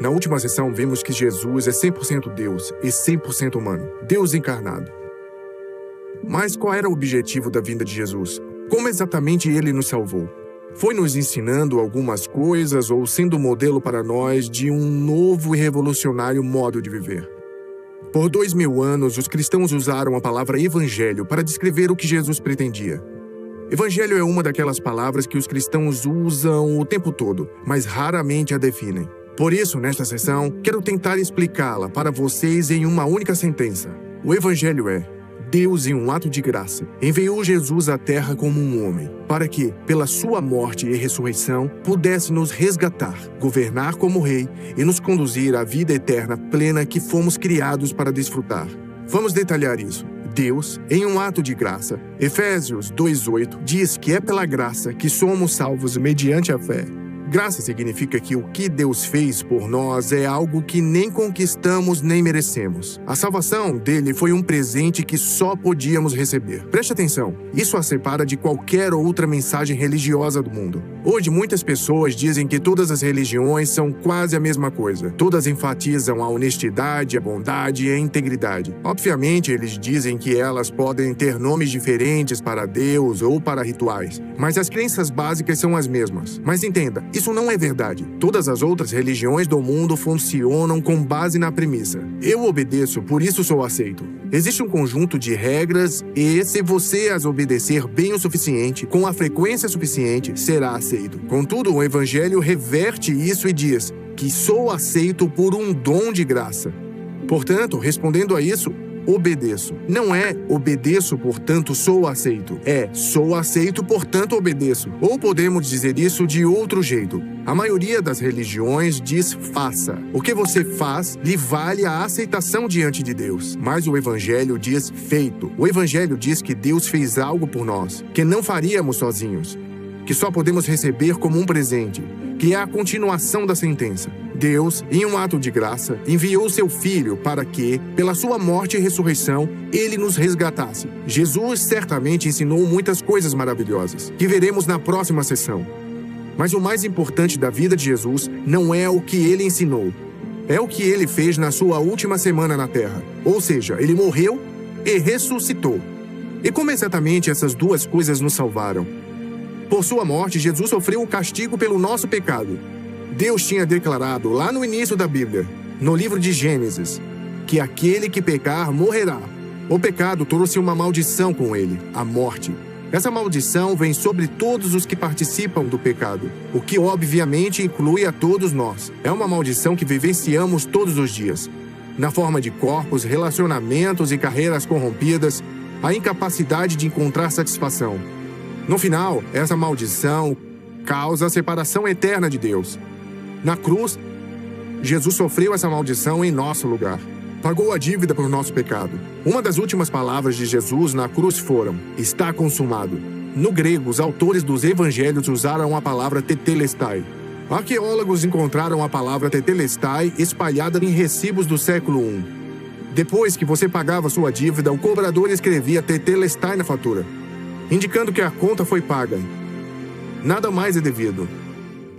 Na última sessão, vimos que Jesus é 100% Deus e 100% humano, Deus encarnado. Mas qual era o objetivo da vinda de Jesus? Como exatamente ele nos salvou? Foi nos ensinando algumas coisas ou sendo modelo para nós de um novo e revolucionário modo de viver? Por 2000 anos, os cristãos usaram a palavra evangelho para descrever o que Jesus pretendia. Evangelho é uma daquelas palavras que os cristãos usam o tempo todo, mas raramente a definem. Por isso, nesta sessão, quero tentar explicá-la para vocês em uma única sentença. O evangelho é: Deus, em um ato de graça, enviou Jesus à terra como um homem, para que, pela sua morte e ressurreição, pudesse nos resgatar, governar como rei e nos conduzir à vida eterna plena que fomos criados para desfrutar. Vamos detalhar isso. Deus, em um ato de graça, Efésios 2:8, diz que é pela graça que somos salvos mediante a fé. Graça significa que o que Deus fez por nós é algo que nem conquistamos nem merecemos. A salvação dele foi um presente que só podíamos receber. Preste atenção, isso a separa de qualquer outra mensagem religiosa do mundo. Hoje, muitas pessoas dizem que todas as religiões são quase a mesma coisa. Todas enfatizam a honestidade, a bondade e a integridade. Obviamente, eles dizem que elas podem ter nomes diferentes para Deus ou para rituais, mas as crenças básicas são as mesmas. Mas entenda, isso não é verdade. Todas as outras religiões do mundo funcionam com base na premissa: eu obedeço, por isso sou aceito. Existe um conjunto de regras e, se você as obedecer bem o suficiente, com a frequência suficiente, será aceito. Contudo, o Evangelho reverte isso e diz que sou aceito por um dom de graça. Portanto, respondendo a isso, obedeço. Não é obedeço, portanto sou aceito. É sou aceito, portanto obedeço. Ou podemos dizer isso de outro jeito. A maioria das religiões diz faça. O que você faz lhe vale a aceitação diante de Deus. Mas o Evangelho diz feito. O Evangelho diz que Deus fez algo por nós, que não faríamos sozinhos, que só podemos receber como um presente, que é a continuação da sentença. Deus, em um ato de graça, enviou seu Filho para que, pela sua morte e ressurreição, ele nos resgatasse. Jesus certamente ensinou muitas coisas maravilhosas, que veremos na próxima sessão. Mas o mais importante da vida de Jesus não é o que ele ensinou, é o que ele fez na sua última semana na Terra. Ou seja, ele morreu e ressuscitou. E como exatamente essas duas coisas nos salvaram? Por sua morte, Jesus sofreu o castigo pelo nosso pecado. Deus tinha declarado lá no início da Bíblia, no livro de Gênesis, que aquele que pecar morrerá. O pecado trouxe uma maldição com ele, a morte. Essa maldição vem sobre todos os que participam do pecado, o que obviamente inclui a todos nós. É uma maldição que vivenciamos todos os dias, na forma de corpos, relacionamentos e carreiras corrompidas, a incapacidade de encontrar satisfação. No final, essa maldição causa a separação eterna de Deus. Na cruz, Jesus sofreu essa maldição em nosso lugar. Pagou a dívida por nosso pecado. Uma das últimas palavras de Jesus na cruz foram: está consumado. No grego, os autores dos evangelhos usaram a palavra tetelestai. Arqueólogos encontraram a palavra tetelestai espalhada em recibos do século I. Depois que você pagava sua dívida, o cobrador escrevia tetelestai na fatura, indicando que a conta foi paga. Nada mais é devido.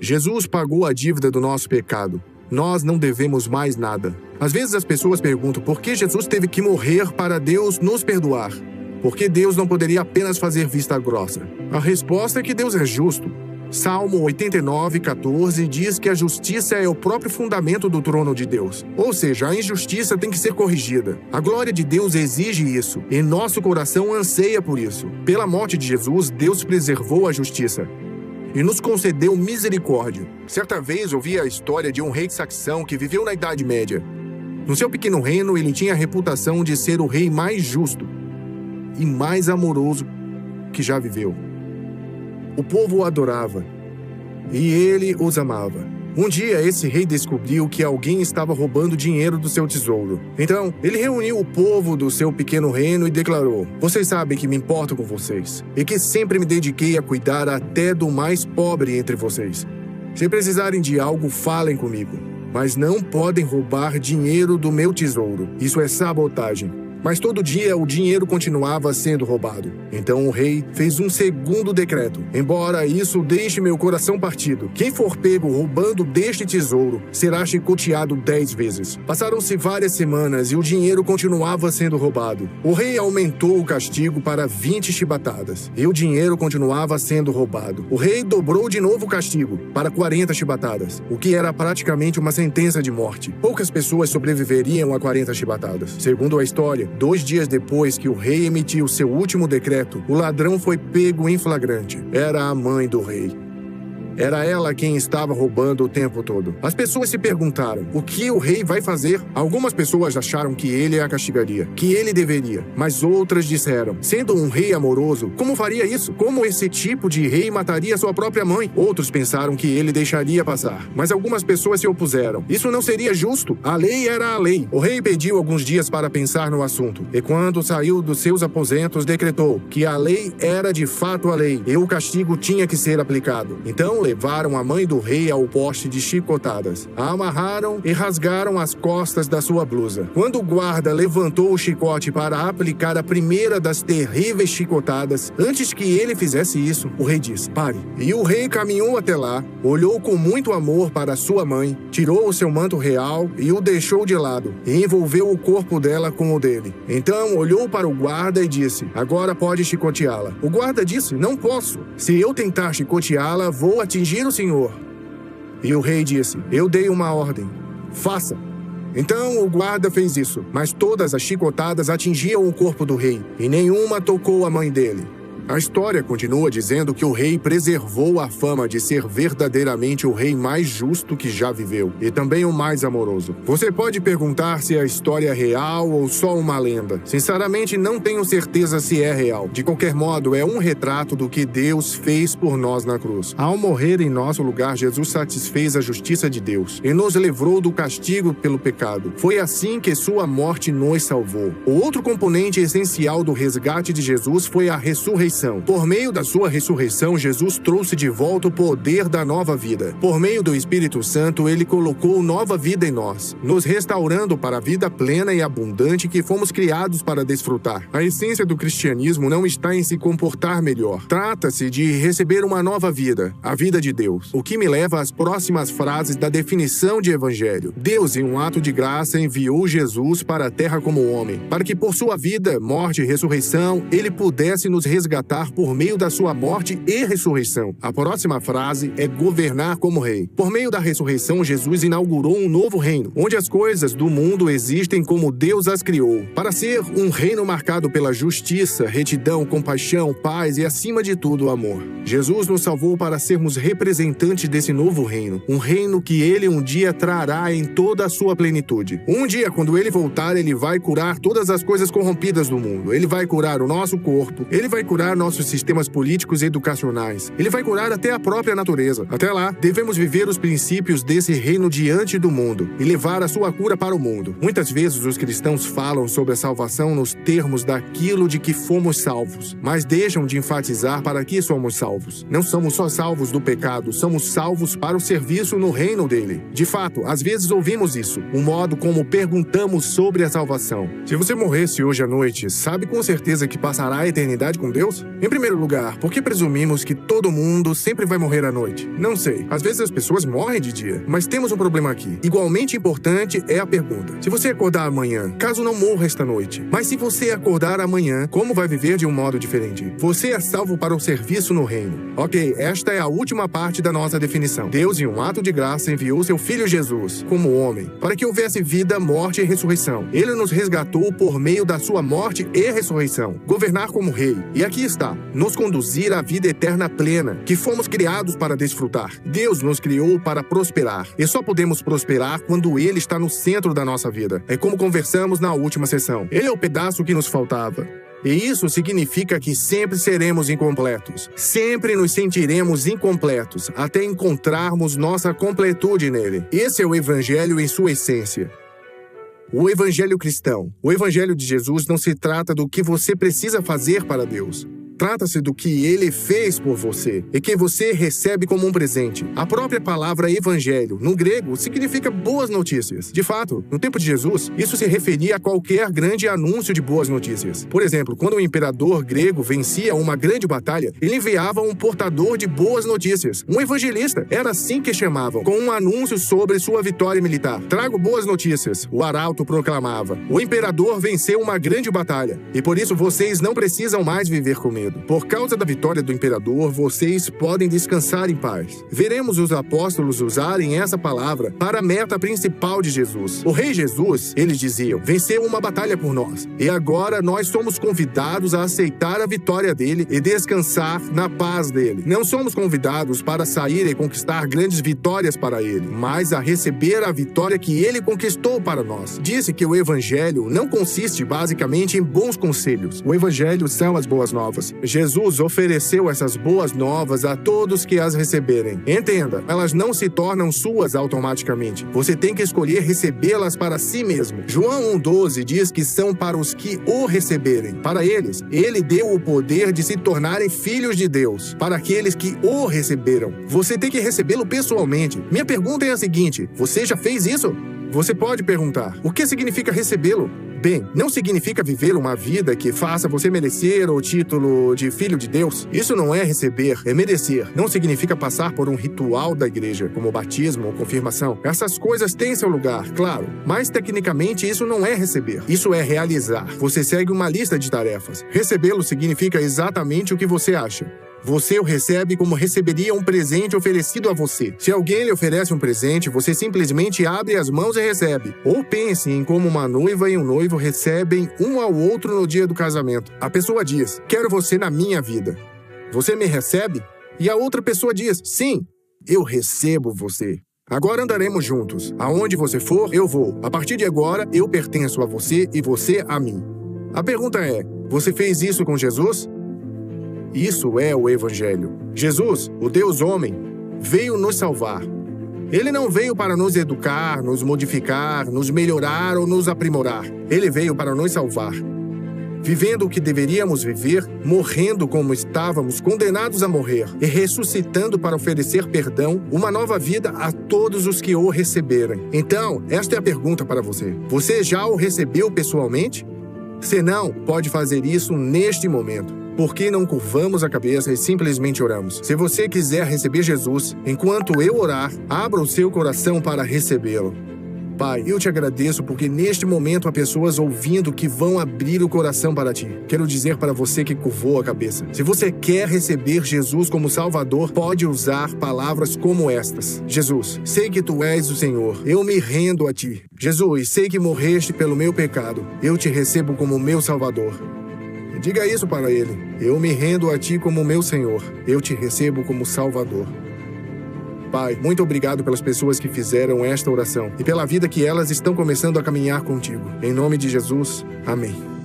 Jesus pagou a dívida do nosso pecado. Nós não devemos mais nada. Às vezes as pessoas perguntam por que Jesus teve que morrer para Deus nos perdoar. Por que Deus não poderia apenas fazer vista grossa? A resposta é que Deus é justo. Salmo 89:14 diz que a justiça é o próprio fundamento do trono de Deus. Ou seja, a injustiça tem que ser corrigida. A glória de Deus exige isso, e nosso coração anseia por isso. Pela morte de Jesus, Deus preservou a justiça e nos concedeu misericórdia. Certa vez ouvi a história de um rei saxão que viveu na Idade Média. No seu pequeno reino, ele tinha a reputação de ser o rei mais justo e mais amoroso que já viveu. O povo o adorava e ele os amava. Um dia, esse rei descobriu que alguém estava roubando dinheiro do seu tesouro. Então, ele reuniu o povo do seu pequeno reino e declarou: vocês sabem que me importo com vocês e que sempre me dediquei a cuidar até do mais pobre entre vocês. Se precisarem de algo, falem comigo, mas não podem roubar dinheiro do meu tesouro. Isso é sabotagem. Mas todo dia o dinheiro continuava sendo roubado. Então o rei fez um segundo decreto. Embora isso deixe meu coração partido, quem for pego roubando deste tesouro será chicoteado 10 vezes. Passaram-se várias semanas e o dinheiro continuava sendo roubado. O rei aumentou o castigo para 20 chibatadas. E o dinheiro continuava sendo roubado. O rei dobrou de novo o castigo para 40 chibatadas, o que era praticamente uma sentença de morte. Poucas pessoas sobreviveriam a 40 chibatadas. Segundo a história, 2 dias depois que o rei emitiu seu último decreto, o ladrão foi pego em flagrante. Era a mãe do rei. Era ela quem estava roubando o tempo todo. As pessoas se perguntaram, o que o rei vai fazer? Algumas pessoas acharam que ele a castigaria, que ele deveria. Mas outras disseram, sendo um rei amoroso, como faria isso? Como esse tipo de rei mataria sua própria mãe? Outros pensaram que ele deixaria passar. Mas algumas pessoas se opuseram. Isso não seria justo. A lei era a lei. O rei pediu alguns dias para pensar no assunto. E quando saiu dos seus aposentos, decretou que a lei era de fato a lei. E o castigo tinha que ser aplicado. Então, levaram a mãe do rei ao poste de chicotadas. A amarraram e rasgaram as costas da sua blusa. Quando o guarda levantou o chicote para aplicar a primeira das terríveis chicotadas, antes que ele fizesse isso, o rei disse, pare. E o rei caminhou até lá, olhou com muito amor para sua mãe, tirou o seu manto real e o deixou de lado, e envolveu o corpo dela com o dele. Então olhou para o guarda e disse, agora pode chicoteá-la. O guarda disse, não posso. Se eu tentar chicoteá-la, vou atingir o senhor. E o rei disse, eu dei uma ordem, faça. Então o guarda fez isso, mas todas as chicotadas atingiam o corpo do rei, e nenhuma tocou a mãe dele. A história continua dizendo que o rei preservou a fama de ser verdadeiramente o rei mais justo que já viveu, e também o mais amoroso. Você pode perguntar se a história é real ou só uma lenda. Sinceramente, não tenho certeza se é real. De qualquer modo, é um retrato do que Deus fez por nós na cruz. Ao morrer em nosso lugar, Jesus satisfez a justiça de Deus e nos livrou do castigo pelo pecado. Foi assim que sua morte nos salvou. O outro componente essencial do resgate de Jesus foi a ressurreição. Por meio da sua ressurreição, Jesus trouxe de volta o poder da nova vida. Por meio do Espírito Santo, ele colocou nova vida em nós, nos restaurando para a vida plena e abundante que fomos criados para desfrutar. A essência do cristianismo não está em se comportar melhor. Trata-se de receber uma nova vida, a vida de Deus. O que me leva às próximas frases da definição de evangelho. Deus, em um ato de graça, enviou Jesus para a terra como homem, para que por sua vida, morte e ressurreição, ele pudesse nos resgatar por meio da sua morte e ressurreição. A próxima frase é governar como rei. Por meio da ressurreição, Jesus inaugurou um novo reino, onde as coisas do mundo existem como Deus as criou, para ser um reino marcado pela justiça, retidão, compaixão, paz e, acima de tudo, amor. Jesus nos salvou para sermos representantes desse novo reino, um reino que ele um dia trará em toda a sua plenitude. Um dia, quando ele voltar, ele vai curar todas as coisas corrompidas do mundo. Ele vai curar o nosso corpo, ele vai curar nossos sistemas políticos e educacionais. Ele vai curar até a própria natureza. Até lá, devemos viver os princípios desse reino diante do mundo e levar a sua cura para o mundo. Muitas vezes os cristãos falam sobre a salvação nos termos daquilo de que fomos salvos, mas deixam de enfatizar para que somos salvos. Não somos só salvos do pecado, somos salvos para o serviço no reino dele. De fato, às vezes ouvimos isso, o modo como perguntamos sobre a salvação. Se você morresse hoje à noite, sabe com certeza que passará a eternidade com Deus? Em primeiro lugar, por que presumimos que todo mundo sempre vai morrer à noite? Não sei. Às vezes as pessoas morrem de dia. Mas temos um problema aqui. Igualmente importante é a pergunta. Se você acordar amanhã, caso não morra esta noite, mas se você acordar amanhã, como vai viver de um modo diferente? Você é salvo para o serviço no reino. Ok, esta é a última parte da nossa definição. Deus, em um ato de graça, enviou seu Filho Jesus, como homem, para que houvesse vida, morte e ressurreição. Ele nos resgatou por meio da sua morte e ressurreição. Governar como rei. E aqui está, nos conduzir à vida eterna plena, que fomos criados para desfrutar. Deus nos criou para prosperar, e só podemos prosperar quando Ele está no centro da nossa vida. É como conversamos na última sessão. Ele é o pedaço que nos faltava. E isso significa que sempre seremos incompletos. Sempre nos sentiremos incompletos, até encontrarmos nossa completude nele. Esse é o Evangelho em sua essência. O Evangelho cristão. O Evangelho de Jesus não se trata do que você precisa fazer para Deus. Trata-se do que ele fez por você e que você recebe como um presente. A própria palavra evangelho, no grego, significa boas notícias. De fato, no tempo de Jesus, isso se referia a qualquer grande anúncio de boas notícias. Por exemplo, quando o imperador grego vencia uma grande batalha, ele enviava um portador de boas notícias, um evangelista. Era assim que chamavam, com um anúncio sobre sua vitória militar. Trago boas notícias, o arauto proclamava. O imperador venceu uma grande batalha, e por isso vocês não precisam mais viver com medo. Por causa da vitória do imperador, vocês podem descansar em paz. Veremos os apóstolos usarem essa palavra para a meta principal de Jesus. O rei Jesus, eles diziam, venceu uma batalha por nós, e agora nós somos convidados a aceitar a vitória dele e descansar na paz dele. Não somos convidados para sair e conquistar grandes vitórias para ele, mas a receber a vitória que ele conquistou para nós. Disse que o evangelho não consiste basicamente em bons conselhos. O evangelho são as boas novas. Jesus ofereceu essas boas novas a todos que as receberem. Entenda, elas não se tornam suas automaticamente. Você tem que escolher recebê-las para si mesmo. João 1,12 diz que são para os que o receberem. Para eles, ele deu o poder de se tornarem filhos de Deus. Para aqueles que o receberam, você tem que recebê-lo pessoalmente. Minha pergunta é a seguinte: você já fez isso? Você pode perguntar, o que significa recebê-lo? Bem, não significa viver uma vida que faça você merecer o título de filho de Deus. Isso não é receber, é merecer. Não significa passar por um ritual da igreja, como batismo ou confirmação. Essas coisas têm seu lugar, claro, mas tecnicamente isso não é receber. Isso é realizar. Você segue uma lista de tarefas. Recebê-lo significa exatamente o que você acha. Você o recebe como receberia um presente oferecido a você. Se alguém lhe oferece um presente, você simplesmente abre as mãos e recebe. Ou pense em como uma noiva e um noivo recebem um ao outro no dia do casamento. A pessoa diz, quero você na minha vida. Você me recebe? E a outra pessoa diz, sim, eu recebo você. Agora andaremos juntos. Aonde você for, eu vou. A partir de agora, eu pertenço a você e você a mim. A pergunta é, você fez isso com Jesus? Isso é o Evangelho. Jesus, o Deus homem, veio nos salvar. Ele não veio para nos educar, nos modificar, nos melhorar ou nos aprimorar. Ele veio para nos salvar. Vivendo o que deveríamos viver, morrendo como estávamos condenados a morrer e ressuscitando para oferecer perdão, uma nova vida a todos os que o receberem. Então, esta é a pergunta para você. Você já o recebeu pessoalmente? Se não, pode fazer isso neste momento. Por que não curvamos a cabeça e simplesmente oramos? Se você quiser receber Jesus, enquanto eu orar, abra o seu coração para recebê-lo. Pai, eu te agradeço porque neste momento há pessoas ouvindo que vão abrir o coração para ti. Quero dizer para você que curvou a cabeça. Se você quer receber Jesus como Salvador, pode usar palavras como estas. Jesus, sei que tu és o Senhor. Eu me rendo a ti. Jesus, sei que morreste pelo meu pecado. Eu te recebo como meu Salvador. Diga isso para ele. Eu me rendo a ti como meu Senhor. Eu te recebo como Salvador. Pai, muito obrigado pelas pessoas que fizeram esta oração e pela vida que elas estão começando a caminhar contigo. Em nome de Jesus, amém.